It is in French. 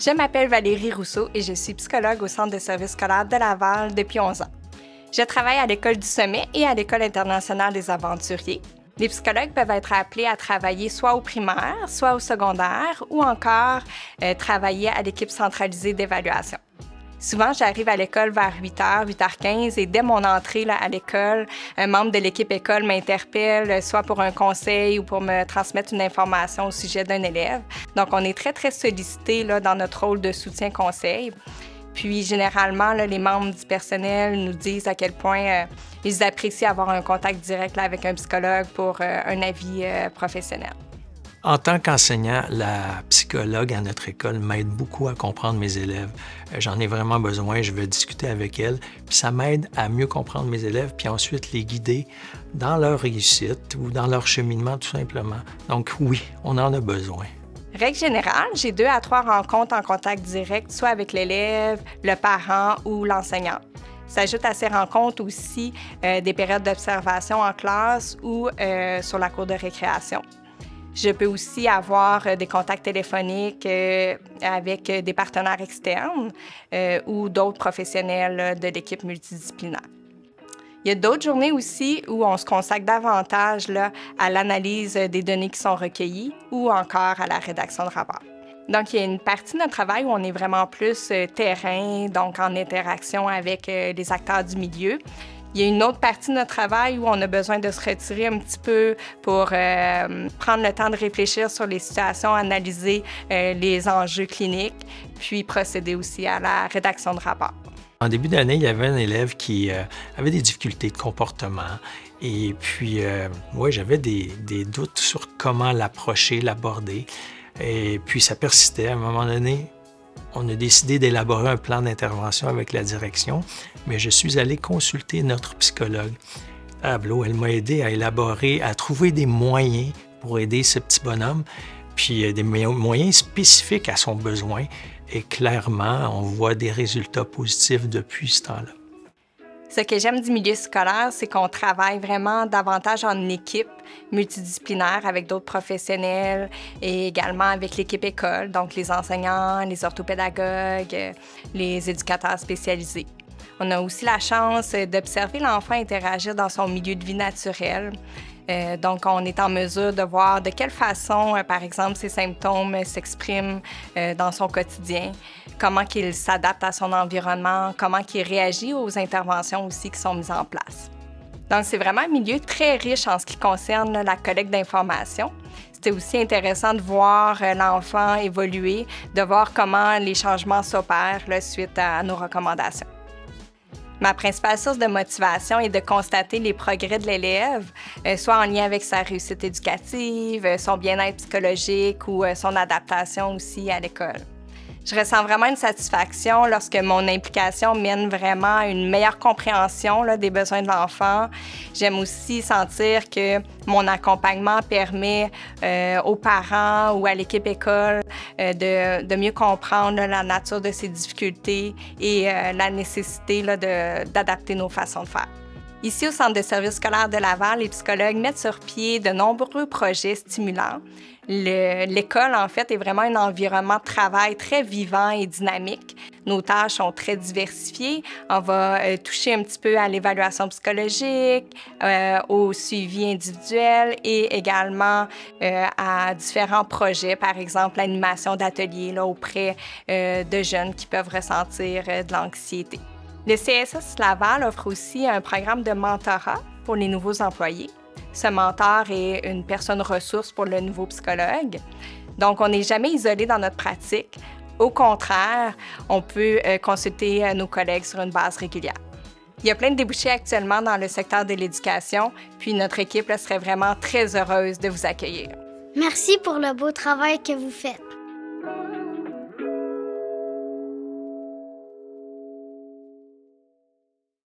Je m'appelle Valérie Rousseau et je suis psychologue au Centre de services scolaires de Laval depuis 11 ans. Je travaille à l'École du Sommet et à l'École internationale des aventuriers. Les psychologues peuvent être appelés à travailler soit au primaire, soit au secondaire ou encore travailler à l'équipe centralisée d'évaluation. Souvent, j'arrive à l'école vers 8h, 8h15 et dès mon entrée à l'école, un membre de l'équipe école m'interpelle, soit pour un conseil ou pour me transmettre une information au sujet d'un élève. Donc, on est très sollicité dans notre rôle de soutien-conseil. Puis, généralement, les membres du personnel nous disent à quel point ils apprécient avoir un contact direct avec un psychologue pour un avis professionnel. En tant qu'enseignant, la psychologue à notre école m'aide beaucoup à comprendre mes élèves. J'en ai vraiment besoin, je veux discuter avec elle, puis ça m'aide à mieux comprendre mes élèves, puis ensuite les guider dans leur réussite ou dans leur cheminement tout simplement. Donc oui, on en a besoin. Règle générale, j'ai 2 à 3 rencontres en contact direct, soit avec l'élève, le parent ou l'enseignant. S'ajoutent à ces rencontres aussi des périodes d'observation en classe ou sur la cour de récréation. Je peux aussi avoir des contacts téléphoniques avec des partenaires externes ou d'autres professionnels de l'équipe multidisciplinaire. Il y a d'autres journées aussi où on se consacre davantage à l'analyse des données qui sont recueillies ou encore à la rédaction de rapports. Donc, il y a une partie de notre travail où on est vraiment plus terrain, donc en interaction avec les acteurs du milieu. Il y a une autre partie de notre travail où on a besoin de se retirer un petit peu pour prendre le temps de réfléchir sur les situations, analyser les enjeux cliniques, puis procéder aussi à la rédaction de rapports. En début d'année, il y avait un élève qui avait des difficultés de comportement et puis, j'avais des doutes sur comment l'approcher, l'aborder et puis ça persistait. À un moment donné, on a décidé d'élaborer un plan d'intervention avec la direction, mais je suis allé consulter notre psychologue. Tableau, elle m'a aidé à élaborer, à trouver des moyens pour aider ce petit bonhomme, puis des moyens spécifiques à son besoin. Et clairement, on voit des résultats positifs depuis ce temps-là. Ce que j'aime du milieu scolaire, c'est qu'on travaille vraiment davantage en équipe multidisciplinaire avec d'autres professionnels et également avec l'équipe école, donc les enseignants, les orthopédagogues, les éducateurs spécialisés. On a aussi la chance d'observer l'enfant interagir dans son milieu de vie naturel. Donc, on est en mesure de voir de quelle façon, par exemple, ses symptômes s'expriment dans son quotidien, comment il s'adapte à son environnement, comment il réagit aux interventions aussi qui sont mises en place. Donc, c'est vraiment un milieu très riche en ce qui concerne la collecte d'informations. C'était aussi intéressant de voir l'enfant évoluer, de voir comment les changements s'opèrent suite à nos recommandations. Ma principale source de motivation est de constater les progrès de l'élève, soit en lien avec sa réussite éducative, son bien-être psychologique ou son adaptation aussi à l'école. Je ressens vraiment une satisfaction lorsque mon implication mène vraiment à une meilleure compréhension des besoins de l'enfant. J'aime aussi sentir que mon accompagnement permet aux parents ou à l'équipe école de mieux comprendre la nature de ses difficultés et la nécessité d'adapter nos façons de faire. Ici, au Centre de services scolaires de Laval, les psychologues mettent sur pied de nombreux projets stimulants. L'école, en fait, est vraiment un environnement de travail très vivant et dynamique. Nos tâches sont très diversifiées. On va toucher un petit peu à l'évaluation psychologique, au suivi individuel et également à différents projets, par exemple l'animation d'ateliers auprès de jeunes qui peuvent ressentir de l'anxiété. Le CSS Laval offre aussi un programme de mentorat pour les nouveaux employés. Ce mentor est une personne ressource pour le nouveau psychologue. Donc, on n'est jamais isolé dans notre pratique. Au contraire, on peut consulter nos collègues sur une base régulière. Il y a plein de débouchés actuellement dans le secteur de l'éducation, puis notre équipe serait vraiment très heureuse de vous accueillir. Merci pour le beau travail que vous faites.